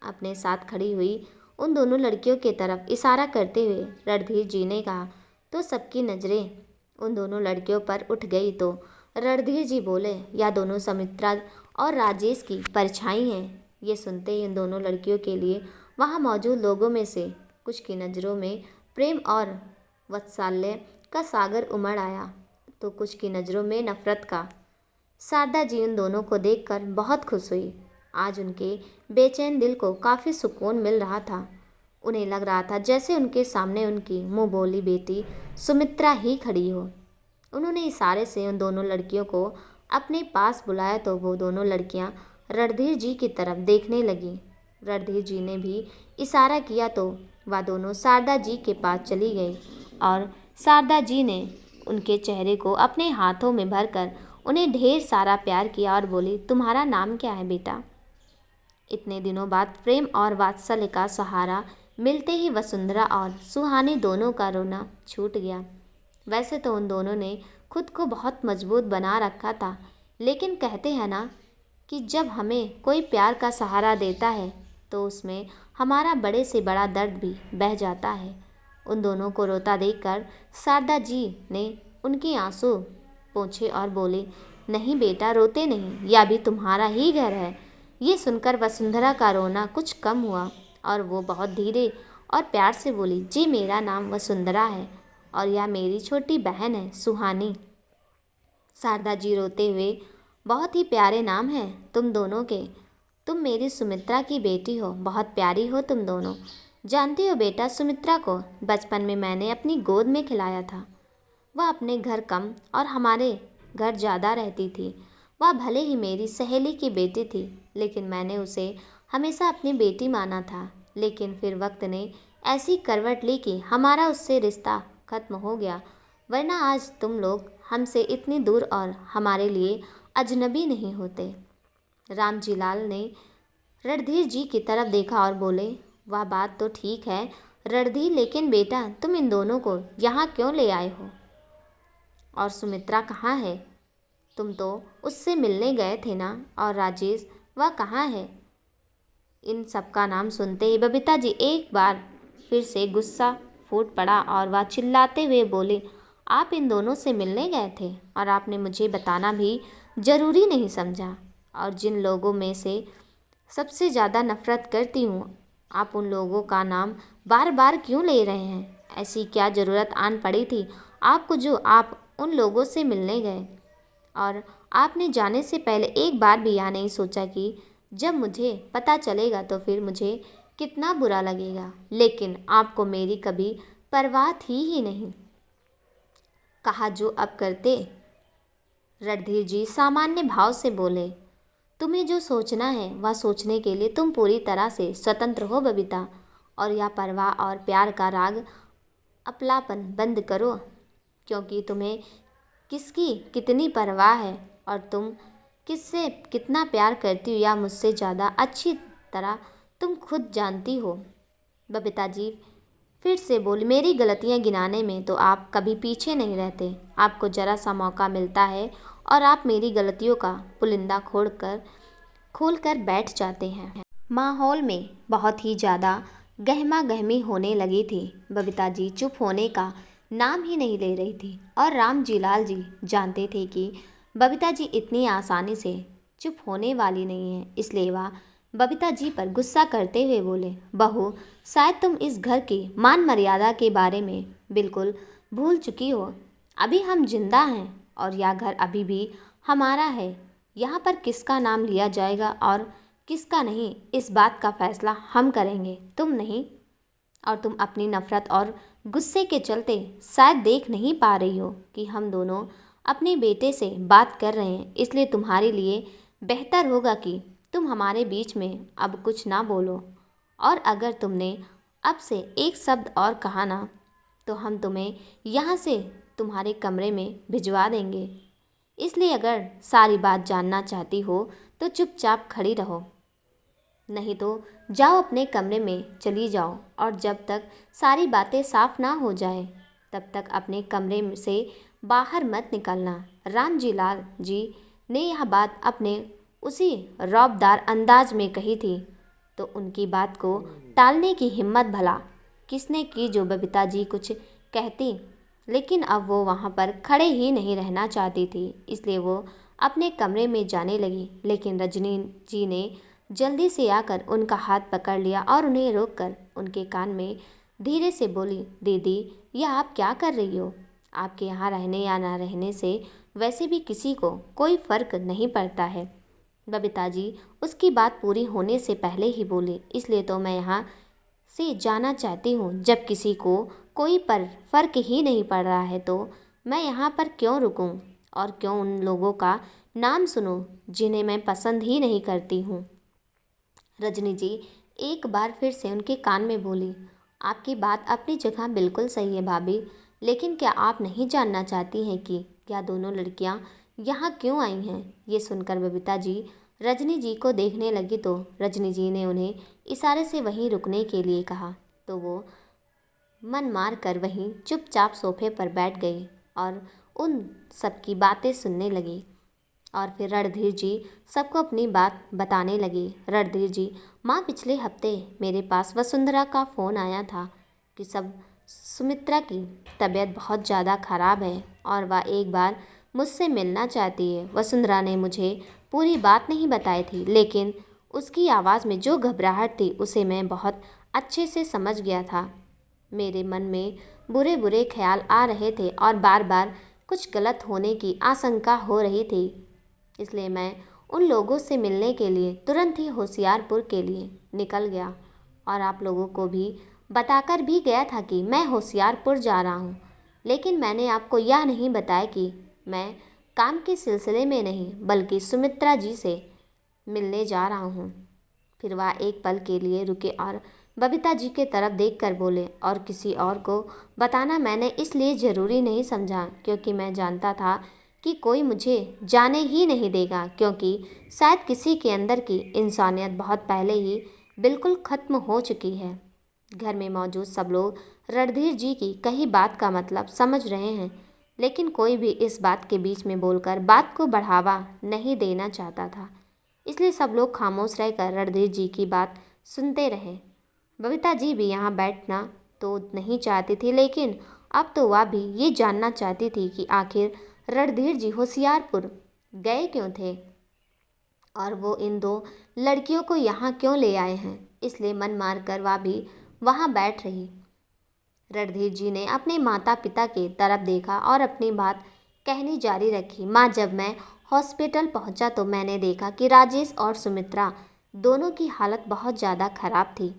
अपने साथ खड़ी हुई उन दोनों लड़कियों की तरफ इशारा करते हुए रणधीर जी ने कहा। तो सबकी नज़रें उन दोनों लड़कियों पर उठ गई तो रणधीर जी बोले, या दोनों सुमित्रा और राजेश की परछाई हैं। ये सुनते ही इन दोनों लड़कियों के लिए वहाँ मौजूद लोगों में से कुछ की नज़रों में प्रेम और वात्सल्य का सागर उमड़ आया, तो कुछ की नज़रों में नफरत का। शारदा जी उन दोनों को देखकर बहुत खुश हुई। आज उनके बेचैन दिल को काफ़ी सुकून मिल रहा था। उन्हें लग रहा था जैसे उनके सामने उनकी मुँह बोली बेटी सुमित्रा ही खड़ी हो। उन्होंने इशारे से उन दोनों लड़कियों को अपने पास बुलाया तो वो दोनों लड़कियां रणधीर जी की तरफ देखने लगीं। रणधीर जी ने भी इशारा किया तो वह दोनों शारदा जी के पास चली गई और शारदा जी ने उनके चेहरे को अपने हाथों में भरकर उन्हें ढेर सारा प्यार किया और बोली, तुम्हारा नाम क्या है बेटा? इतने दिनों बाद प्रेम और वात्सल्य का सहारा मिलते ही वसुंधरा और सुहानी दोनों का रोना छूट गया। वैसे तो उन दोनों ने खुद को बहुत मजबूत बना रखा था, लेकिन कहते हैं ना कि जब हमें कोई प्यार का सहारा देता है तो उसमें हमारा बड़े से बड़ा दर्द भी बह जाता है। उन दोनों को रोता देखकर शारदा जी ने उनके आंसू पोंछे और बोले, नहीं बेटा, रोते नहीं, यह भी तुम्हारा ही घर है। ये सुनकर वसुंधरा का रोना कुछ कम हुआ और वो बहुत धीरे और प्यार से बोली, जी मेरा नाम वसुंधरा है और यह मेरी छोटी बहन है सुहानी। शारदा जी रोते हुए, बहुत ही प्यारे नाम हैं तुम दोनों के। तुम मेरी सुमित्रा की बेटी हो, बहुत प्यारी हो तुम दोनों। जानती हो बेटा, सुमित्रा को बचपन में मैंने अपनी गोद में खिलाया था। वह अपने घर कम और हमारे घर ज़्यादा रहती थी। वह भले ही मेरी सहेली की बेटी थी, लेकिन मैंने उसे हमेशा अपनी बेटी माना था। लेकिन फिर वक्त ने ऐसी करवट ली कि हमारा उससे रिश्ता खत्म हो गया, वरना आज तुम लोग हमसे इतनी दूर और हमारे लिए अजनबी नहीं होते। राम जी लाल ने रणधीर जी की तरफ देखा और बोले, वह बात तो ठीक है रणधीर, लेकिन बेटा तुम इन दोनों को यहाँ क्यों ले आए हो? और सुमित्रा कहाँ है? तुम तो उससे मिलने गए थे ना? और राजेश, वह कहाँ है? इन सब का नाम सुनते ही बबीता जी एक बार फिर से गुस्सा फूट पड़ा और वह चिल्लाते हुए बोले, आप इन दोनों से मिलने गए थे और आपने मुझे बताना भी ज़रूरी नहीं समझा। और जिन लोगों में से सबसे ज़्यादा नफरत करती हूँ, आप उन लोगों का नाम बार बार क्यों ले रहे हैं? ऐसी क्या ज़रूरत आन पड़ी थी आपको जो आप उन लोगों से मिलने गए? और आपने जाने से पहले एक बार भी यह नहीं सोचा कि जब मुझे पता चलेगा तो फिर मुझे कितना बुरा लगेगा? लेकिन आपको मेरी कभी परवाह थी ही नहीं। कहा जो अब करते। रणधीर जी सामान्य भाव से बोले, तुम्हें जो सोचना है वह सोचने के लिए तुम पूरी तरह से स्वतंत्र हो बबीता, और यह परवाह और प्यार का राग अपलापन बंद करो, क्योंकि तुम्हें किसकी कितनी परवाह है और तुम किससे कितना प्यार करती हो या मुझसे ज़्यादा अच्छी तरह तुम खुद जानती हो। बबीता जी फिर से बोली, मेरी गलतियां गिनाने में तो आप कभी पीछे नहीं रहते। आपको ज़रा सा मौका मिलता है और आप मेरी गलतियों का पुलिंदा खोल कर बैठ जाते हैं। माहौल में बहुत ही ज़्यादा गहमा गहमी होने लगी थी। बबीता जी चुप होने का नाम ही नहीं ले रही थी और राम जी लाल जी जानते थे कि बबीता जी इतनी आसानी से चुप होने वाली नहीं है, इसलिए वह बबीता जी पर गुस्सा करते हुए बोले, बहू, शायद तुम इस घर की मान मर्यादा के बारे में बिल्कुल भूल चुकी हो। अभी हम जिंदा हैं और यह घर अभी भी हमारा है। यहाँ पर किसका नाम लिया जाएगा और किसका नहीं, इस बात का फैसला हम करेंगे, तुम नहीं। और तुम अपनी नफ़रत और गुस्से के चलते शायद देख नहीं पा रही हो कि हम दोनों अपने बेटे से बात कर रहे हैं, इसलिए तुम्हारे लिए बेहतर होगा कि तुम हमारे बीच में अब कुछ ना बोलो। और अगर तुमने अब से एक शब्द और कहा ना, तो हम तुम्हें यहाँ से तुम्हारे कमरे में भिजवा देंगे। इसलिए अगर सारी बात जानना चाहती हो तो चुपचाप खड़ी रहो, नहीं तो जाओ अपने कमरे में चली जाओ, और जब तक सारी बातें साफ ना हो जाए तब तक अपने कमरे से बाहर मत निकलना। राम जी लाल जी ने यह बात अपने उसी रौबदार अंदाज में कही थी तो उनकी बात को टालने की हिम्मत भला किसने की जो बबीता जी कुछ कहती। लेकिन अब वो वहाँ पर खड़े ही नहीं रहना चाहती थी, इसलिए वो अपने कमरे में जाने लगी। लेकिन रजनी जी ने जल्दी से आकर उनका हाथ पकड़ लिया और उन्हें रोककर उनके कान में धीरे से बोली, दीदी यह आप क्या कर रही हो? आपके यहाँ रहने या ना रहने से वैसे भी किसी को कोई फ़र्क नहीं पड़ता है। बबीता जी उसकी बात पूरी होने से पहले ही बोली, इसलिए तो मैं यहाँ से जाना चाहती हूँ। जब किसी को कोई पर फ़र्क ही नहीं पड़ रहा है तो मैं यहाँ पर क्यों रुकूँ और क्यों उन लोगों का नाम सुनूँ जिन्हें मैं पसंद ही नहीं करती हूँ। रजनी जी एक बार फिर से उनके कान में बोली, आपकी बात अपनी जगह बिल्कुल सही है भाभी, लेकिन क्या आप नहीं जानना चाहती हैं कि क्या दोनों लड़कियाँ यहाँ क्यों आई हैं? ये सुनकर बबीता जी रजनी जी को देखने लगी तो रजनी जी ने उन्हें इशारे से वहीं रुकने के लिए कहा तो वो मन मार कर वहीं चुपचाप सोफे पर बैठ गई और उन सबकी बातें सुनने लगी। और फिर रणधीर जी सबको अपनी बात बताने लगी। रणधीर जी, माँ पिछले हफ्ते मेरे पास वसुंधरा का फ़ोन आया था कि सब सुमित्रा की तबीयत बहुत ज़्यादा ख़राब है और वह एक बार मुझसे मिलना चाहती है। वसुंधरा ने मुझे पूरी बात नहीं बताई थी, लेकिन उसकी आवाज़ में जो घबराहट थी उसे मैं बहुत अच्छे से समझ गया था। मेरे मन में बुरे बुरे ख्याल आ रहे थे और बार बार कुछ गलत होने की आशंका हो रही थी, इसलिए मैं उन लोगों से मिलने के लिए तुरंत ही होशियारपुर के लिए निकल गया और आप लोगों को भी बताकर भी गया था कि मैं होशियारपुर जा रहा हूँ। लेकिन मैंने आपको यह नहीं बताया कि मैं काम के सिलसिले में नहीं बल्कि सुमित्रा जी से मिलने जा रहा हूँ। फिर वह एक पल के लिए रुके और बबीता जी के तरफ देखकर बोले, और किसी और को बताना मैंने इसलिए ज़रूरी नहीं समझा क्योंकि मैं जानता था कि कोई मुझे जाने ही नहीं देगा, क्योंकि शायद किसी के अंदर की इंसानियत बहुत पहले ही बिल्कुल ख़त्म हो चुकी है। घर में मौजूद सब लोग रणधीर जी की कही बात का मतलब समझ रहे हैं, लेकिन कोई भी इस बात के बीच में बोलकर बात को बढ़ावा नहीं देना चाहता था, इसलिए सब लोग खामोश रहकर रणधीर जी की बात सुनते रहे। बबीता जी भी यहाँ बैठना तो नहीं चाहती थी, लेकिन अब तो वह भी ये जानना चाहती थी कि आखिर रणधीर जी होशियारपुर गए क्यों थे और वो इन दो लड़कियों को यहाँ क्यों ले आए हैं। इसलिए मन मार कर वह भी वहाँ बैठ रही। रणधीर जी ने अपने माता पिता की तरफ देखा और अपनी बात कहनी जारी रखी। माँ, जब मैं हॉस्पिटल पहुँचा तो मैंने देखा कि राजेश और सुमित्रा दोनों की हालत बहुत ज़्यादा खराब थी।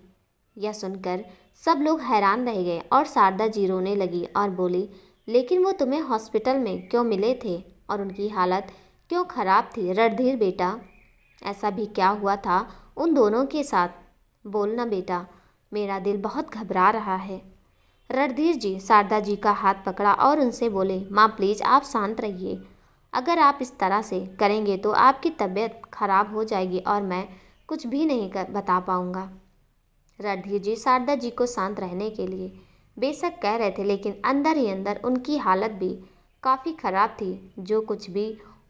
यह सुनकर सब लोग हैरान रह गए और शारदा जी रोने लगी और बोली, लेकिन वो तुम्हें हॉस्पिटल में क्यों मिले थे और उनकी हालत क्यों ख़राब थी? रणधीर बेटा, ऐसा भी क्या हुआ था उन दोनों के साथ? बोलना बेटा, मेरा दिल बहुत घबरा रहा है। रणधीर जी शारदा जी का हाथ पकड़ा और उनसे बोले, माँ प्लीज़ आप शांत रहिए। अगर आप इस तरह से करेंगे तो आपकी तबीयत खराब हो जाएगी और मैं कुछ भी नहीं बता पाऊँगा। रणधीर जी शारदा जी को शांत रहने के लिए बेशक कह रहे थे, लेकिन अंदर ही अंदर उनकी हालत भी काफ़ी ख़राब थी। जो कुछ भी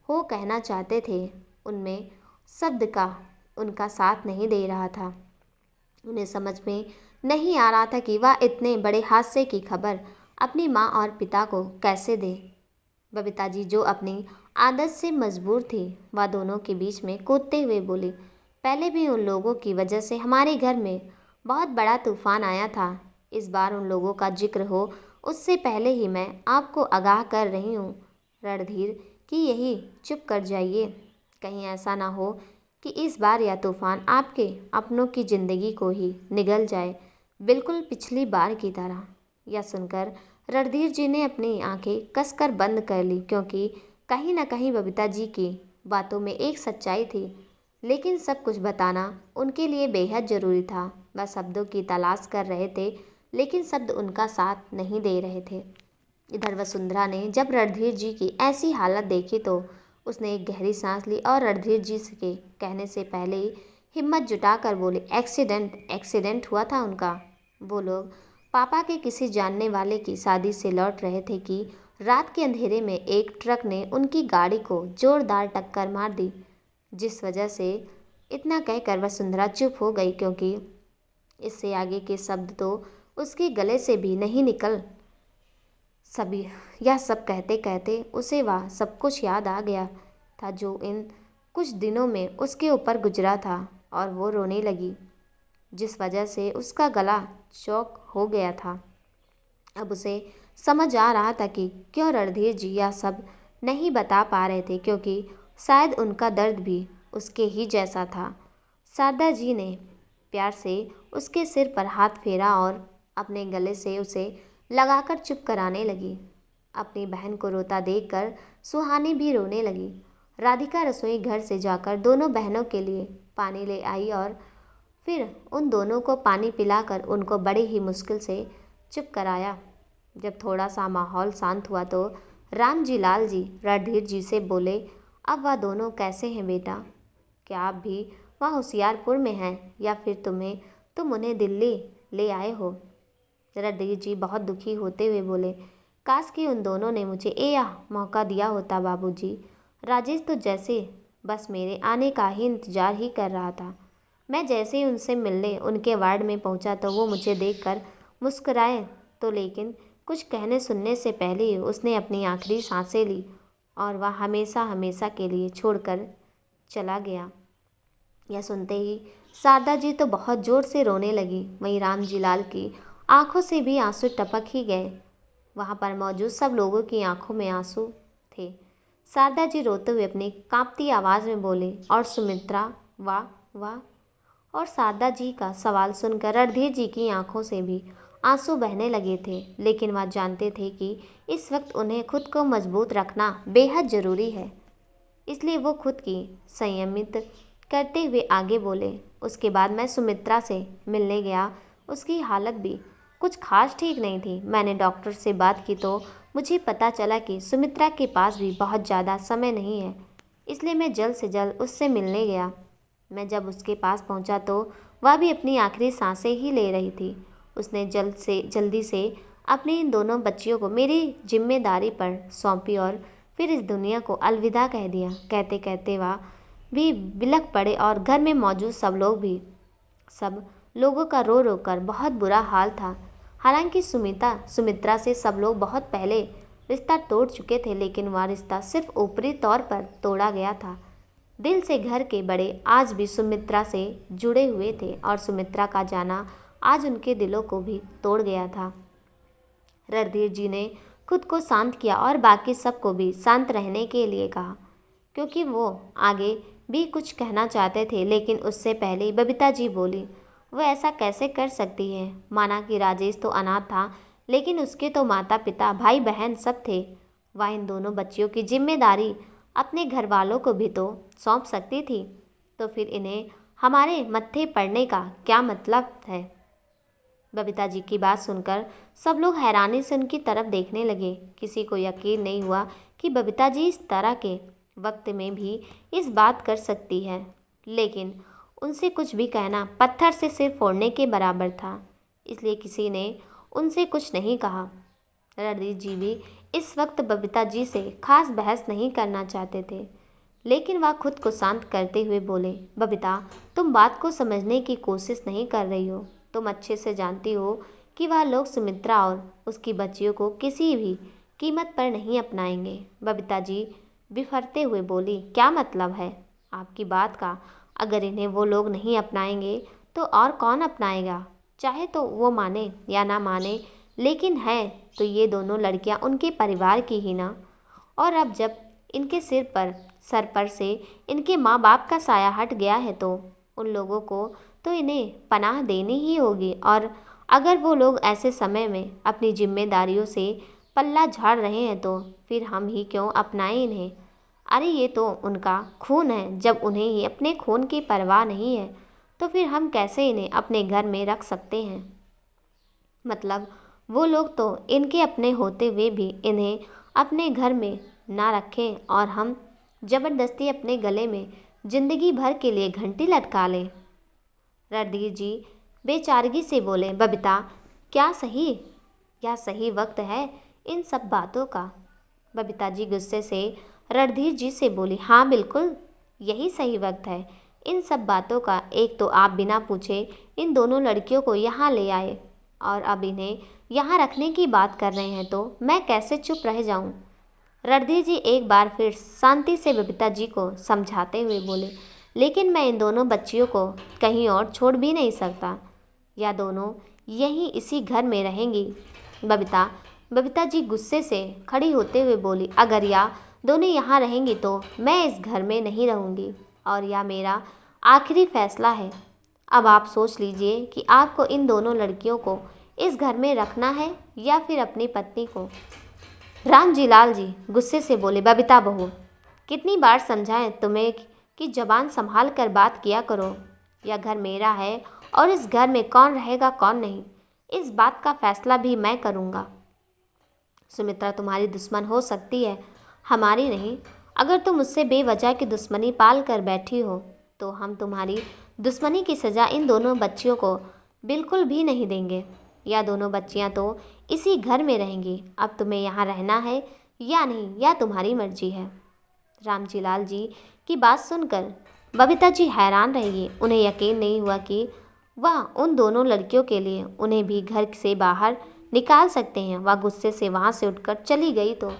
हो कहना चाहते थे उनमें शब्द का उनका साथ नहीं दे रहा था। उन्हें समझ में नहीं आ रहा था कि वह इतने बड़े हादसे की खबर अपनी माँ और पिता को कैसे दे। बबीता जी जो अपनी आदत से मजबूर थी, वह दोनों के बीच में कूदते हुए बोली, पहले भी उन लोगों की वजह से हमारे घर में बहुत बड़ा तूफान आया था। इस बार उन लोगों का जिक्र हो उससे पहले ही मैं आपको आगाह कर रही हूँ रणधीर कि यही चुप कर जाइए। कहीं ऐसा ना हो कि इस बार यह तूफान आपके अपनों की ज़िंदगी को ही निगल जाए, बिल्कुल पिछली बार की तरह। यह सुनकर रणधीर जी ने अपनी आंखें कसकर बंद कर ली, क्योंकि कहीं ना कहीं बबीता जी की बातों में एक सच्चाई थी, लेकिन सब कुछ बताना उनके लिए बेहद ज़रूरी था। वह शब्दों की तलाश कर रहे थे, लेकिन शब्द उनका साथ नहीं दे रहे थे। इधर वसुंधरा ने जब रणधीर जी की ऐसी हालत देखी तो उसने एक गहरी सांस ली और रणधीर जी के कहने से पहले ही हिम्मत जुटाकर बोली, एक्सीडेंट हुआ था उनका। वो लोग पापा के किसी जानने वाले की शादी से लौट रहे थे कि रात के अंधेरे में एक ट्रक ने उनकी गाड़ी को जोरदार टक्कर मार दी, जिस वजह से इतना कहकर वसुंधरा चुप हो गई, क्योंकि इससे आगे के शब्द तो उसके गले से भी नहीं निकल। सभी यह सब कहते कहते उसे वह सब कुछ याद आ गया था जो इन कुछ दिनों में उसके ऊपर गुजरा था, और वो रोने लगी, जिस वजह से उसका गला चौक हो गया था। अब उसे समझ आ रहा था कि क्यों रणधीर जी यह सब नहीं बता पा रहे थे, क्योंकि शायद उनका दर्द भी उसके ही जैसा था। शारदा जी ने प्यार से उसके सिर पर हाथ फेरा और अपने गले से उसे लगाकर चुप कराने लगी। अपनी बहन को रोता देखकर सुहानी भी रोने लगी। राधिका रसोई घर से जाकर दोनों बहनों के लिए पानी ले आई और फिर उन दोनों को पानी पिलाकर उनको बड़ी ही मुश्किल से चुप कराया। जब थोड़ा सा माहौल शांत हुआ तो राम जी लाल जी रणधीर जी से बोले, अब वह दोनों कैसे हैं बेटा? क्या आप भी वहाँ होशियारपुर में हैं या फिर तुम उन्हें दिल्ली ले आए हो? रणधीर जी बहुत दुखी होते हुए बोले, काश कि उन दोनों ने मुझे यह मौका दिया होता बाबूजी। राजेश तो जैसे बस मेरे आने का ही इंतजार ही कर रहा था। मैं जैसे ही उनसे मिलने उनके वार्ड में पहुंचा तो वो मुझे देखकर मुस्कुराए तो, लेकिन कुछ कहने सुनने से पहले ही उसने अपनी आखिरी सांसें ली और वह हमेशा हमेशा के लिए छोड़कर चला गया। यह सुनते ही शारदा जी तो बहुत ज़ोर से रोने लगी। वहीं राम जी लाल की आंखों से भी आंसू टपक ही गए। वहाँ पर मौजूद सब लोगों की आंखों में आंसू थे। शारदा जी रोते हुए अपनी कांपती आवाज़ में बोले, और सुमित्रा? वाह वाह। और शारदा जी का सवाल सुनकर रणधीर जी की आंखों से भी आंसू बहने लगे थे, लेकिन वह जानते थे कि इस वक्त उन्हें खुद को मजबूत रखना बेहद ज़रूरी है। इसलिए वो खुद की संयमित करते हुए आगे बोले, उसके बाद मैं सुमित्रा से मिलने गया। उसकी हालत भी कुछ खास ठीक नहीं थी। मैंने डॉक्टर से बात की तो मुझे पता चला कि सुमित्रा के पास भी बहुत ज़्यादा समय नहीं है, इसलिए मैं जल्द से जल्द उससे मिलने गया। मैं जब उसके पास पहुंचा तो वह भी अपनी आखिरी सांसें ही ले रही थी। उसने जल्दी से अपनी इन दोनों बच्चियों को मेरी जिम्मेदारी पर सौंपी और फिर इस दुनिया को अलविदा कह दिया। कहते कहते वह भी बिलख पड़े और घर में मौजूद सब लोगों का रो रो कर बहुत बुरा हाल था। हालांकि सुमित्रा से सब लोग बहुत पहले रिश्ता तोड़ चुके थे, लेकिन वह रिश्ता सिर्फ ऊपरी तौर पर तोड़ा गया था। दिल से घर के बड़े आज भी सुमित्रा से जुड़े हुए थे और सुमित्रा का जाना आज उनके दिलों को भी तोड़ गया था। रणधीर जी ने खुद को शांत किया और बाकी सबको भी शांत रहने के लिए कहा, क्योंकि वो आगे भी कुछ कहना चाहते थे। लेकिन उससे पहले बबीता जी बोली, वो ऐसा कैसे कर सकती है? माना कि राजेश तो अनाथ था, लेकिन उसके तो माता पिता भाई बहन सब थे। वह इन दोनों बच्चियों की जिम्मेदारी अपने घर वालों को भी तो सौंप सकती थी, तो फिर इन्हें हमारे मत्थे पड़ने का क्या मतलब है? बबीता जी की बात सुनकर सब लोग हैरानी से उनकी तरफ देखने लगे। किसी को यकीन नहीं हुआ कि बबीता जी इस तरह के वक्त में भी इस बात कर सकती है, लेकिन उनसे कुछ भी कहना पत्थर से सिर फोड़ने के बराबर था। इसलिए किसी ने उनसे कुछ नहीं कहा। रणधीर जी भी इस वक्त बबीता जी से खास बहस नहीं करना चाहते थे, लेकिन वह खुद को शांत करते हुए बोले, बबीता, तुम बात को समझने की कोशिश नहीं कर रही हो। तुम अच्छे से जानती हो कि वह लोग सुमित्रा और उसकी बच्चियों को किसी भी कीमत पर नहीं अपनाएंगे। बबीता जी बिफरते हुए बोली, क्या मतलब है आपकी बात का? अगर इन्हें वो लोग नहीं अपनाएंगे तो और कौन अपनाएगा? चाहे तो वो माने या ना माने, लेकिन है तो ये दोनों लड़कियां उनके परिवार की ही ना। और अब जब इनके सर पर से इनके माँ बाप का साया हट गया है तो उन लोगों को तो इन्हें पनाह देनी ही होगी। और अगर वो लोग ऐसे समय में अपनी जिम्मेदारियों से पल्ला झाड़ रहे हैं तो फिर हम ही क्यों अपनाएं इन्हें? अरे ये तो उनका खून है। जब उन्हें ही अपने खून की परवाह नहीं है तो फिर हम कैसे इन्हें अपने घर में रख सकते हैं? मतलब वो लोग तो इनके अपने होते हुए भी इन्हें अपने घर में ना रखें और हम ज़बरदस्ती अपने गले में जिंदगी भर के लिए घंटी लटका लें। रणधीर जी बेचारगी से बोले, बबीता, क्या सही वक्त है इन सब बातों का? बबीता जी गुस्से से रणधीर जी से बोली, हाँ बिल्कुल यही सही वक्त है इन सब बातों का। एक तो आप बिना पूछे इन दोनों लड़कियों को यहाँ ले आए और अब इन्हें यहाँ रखने की बात कर रहे हैं, तो मैं कैसे चुप रह जाऊँ। रणधीर जी एक बार फिर शांति से बबीता जी को समझाते हुए बोले, लेकिन मैं इन दोनों बच्चियों को कहीं और छोड़ भी नहीं सकता, या दोनों यहीं इसी घर में रहेंगी। बबीता जी गुस्से से खड़ी होते हुए बोली, अगर या दोनों यहाँ रहेंगी तो मैं इस घर में नहीं रहूँगी और यह मेरा आखिरी फैसला है। अब आप सोच लीजिए कि आपको इन दोनों लड़कियों को इस घर में रखना है या फिर अपनी पत्नी को। राम जी लाल जी गुस्से से बोले, बबीता बहू, कितनी बार समझाएं तुम्हें कि जबान संभाल कर बात किया करो। यह घर मेरा है और इस घर में कौन रहेगा कौन नहीं, इस बात का फैसला भी मैं करूँगा। सुमित्रा तुम्हारी दुश्मन हो सकती है, हमारी नहीं। अगर तुम मुझसे बेवजह की दुश्मनी पाल कर बैठी हो तो हम तुम्हारी दुश्मनी की सज़ा इन दोनों बच्चियों को बिल्कुल भी नहीं देंगे। या दोनों बच्चियां तो इसी घर में रहेंगी। अब तुम्हें यहाँ रहना है या नहीं, या तुम्हारी मर्जी है। रामजी लाल जी की बात सुनकर बबीता जी हैरान रह गई। उन्हें यकीन नहीं हुआ कि वह उन दोनों लड़कियों के लिए उन्हें भी घर से बाहर निकाल सकते हैं। वह गुस्से से वहाँ से उठकर चली गई तो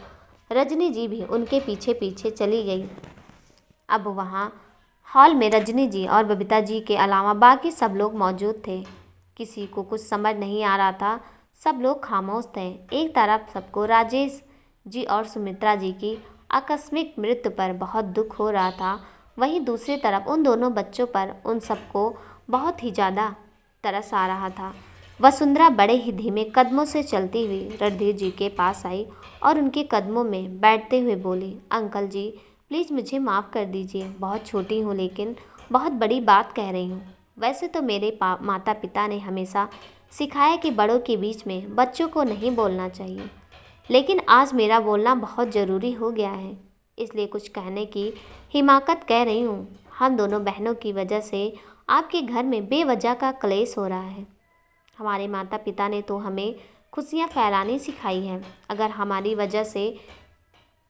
रजनी जी भी उनके पीछे पीछे चली गई। अब वहाँ हॉल में रजनी जी और बबीता जी के अलावा बाकी सब लोग मौजूद थे। किसी को कुछ समझ नहीं आ रहा था, सब लोग खामोश थे। एक तरफ सबको राजेश जी और सुमित्रा जी की आकस्मिक मृत्यु पर बहुत दुख हो रहा था, वहीं दूसरी तरफ उन दोनों बच्चों पर उन सबको बहुत ही ज़्यादा तरस आ रहा था। वसुंधरा बड़े ही धीमे कदमों से चलती हुई रणधीर जी के पास आई और उनके कदमों में बैठते हुए बोली, अंकल जी प्लीज़ मुझे माफ़ कर दीजिए, बहुत छोटी हूँ लेकिन बहुत बड़ी बात कह रही हूँ। वैसे तो मेरे माता पिता ने हमेशा सिखाया कि बड़ों के बीच में बच्चों को नहीं बोलना चाहिए, लेकिन आज मेरा बोलना बहुत ज़रूरी हो गया है, इसलिए कुछ कहने की हिमाकत कह रही हूँ। हम दोनों बहनों की वजह से आपके घर में बेवजह का क्लेश हो रहा है। हमारे माता पिता ने तो हमें खुशियाँ फैलानी सिखाई हैं। अगर हमारी वजह से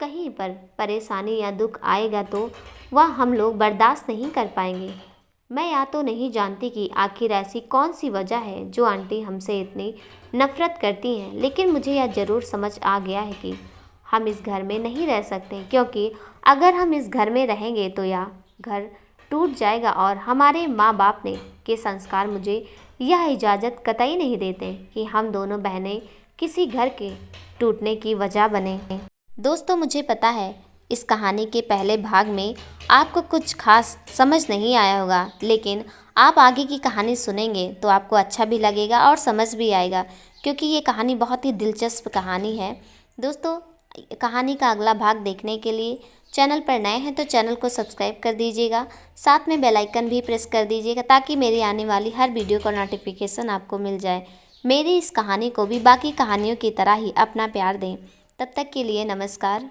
कहीं पर परेशानी या दुख आएगा तो वह हम लोग बर्दाश्त नहीं कर पाएंगे। मैं या तो नहीं जानती कि आखिर ऐसी कौन सी वजह है जो आंटी हमसे इतनी नफरत करती हैं, लेकिन मुझे यह ज़रूर समझ आ गया है कि हम इस घर में नहीं रह सकते, क्योंकि अगर हम इस घर में रहेंगे तो यह घर टूट जाएगा और हमारे माँ बाप ने के संस्कार मुझे यह इजाज़त कतई नहीं देते कि हम दोनों बहनें किसी घर के टूटने की वजह बने। दोस्तों, मुझे पता है इस कहानी के पहले भाग में आपको कुछ खास समझ नहीं आया होगा, लेकिन आप आगे की कहानी सुनेंगे तो आपको अच्छा भी लगेगा और समझ भी आएगा, क्योंकि ये कहानी बहुत ही दिलचस्प कहानी है। दोस्तों, कहानी का अगला भाग देखने के लिए चैनल पर नए हैं तो चैनल को सब्सक्राइब कर दीजिएगा, साथ में बेल आइकन भी प्रेस कर दीजिएगा ताकि मेरी आने वाली हर वीडियो का नोटिफिकेशन आपको मिल जाए। मेरी इस कहानी को भी बाकी कहानियों की तरह ही अपना प्यार दें। तब तक के लिए नमस्कार।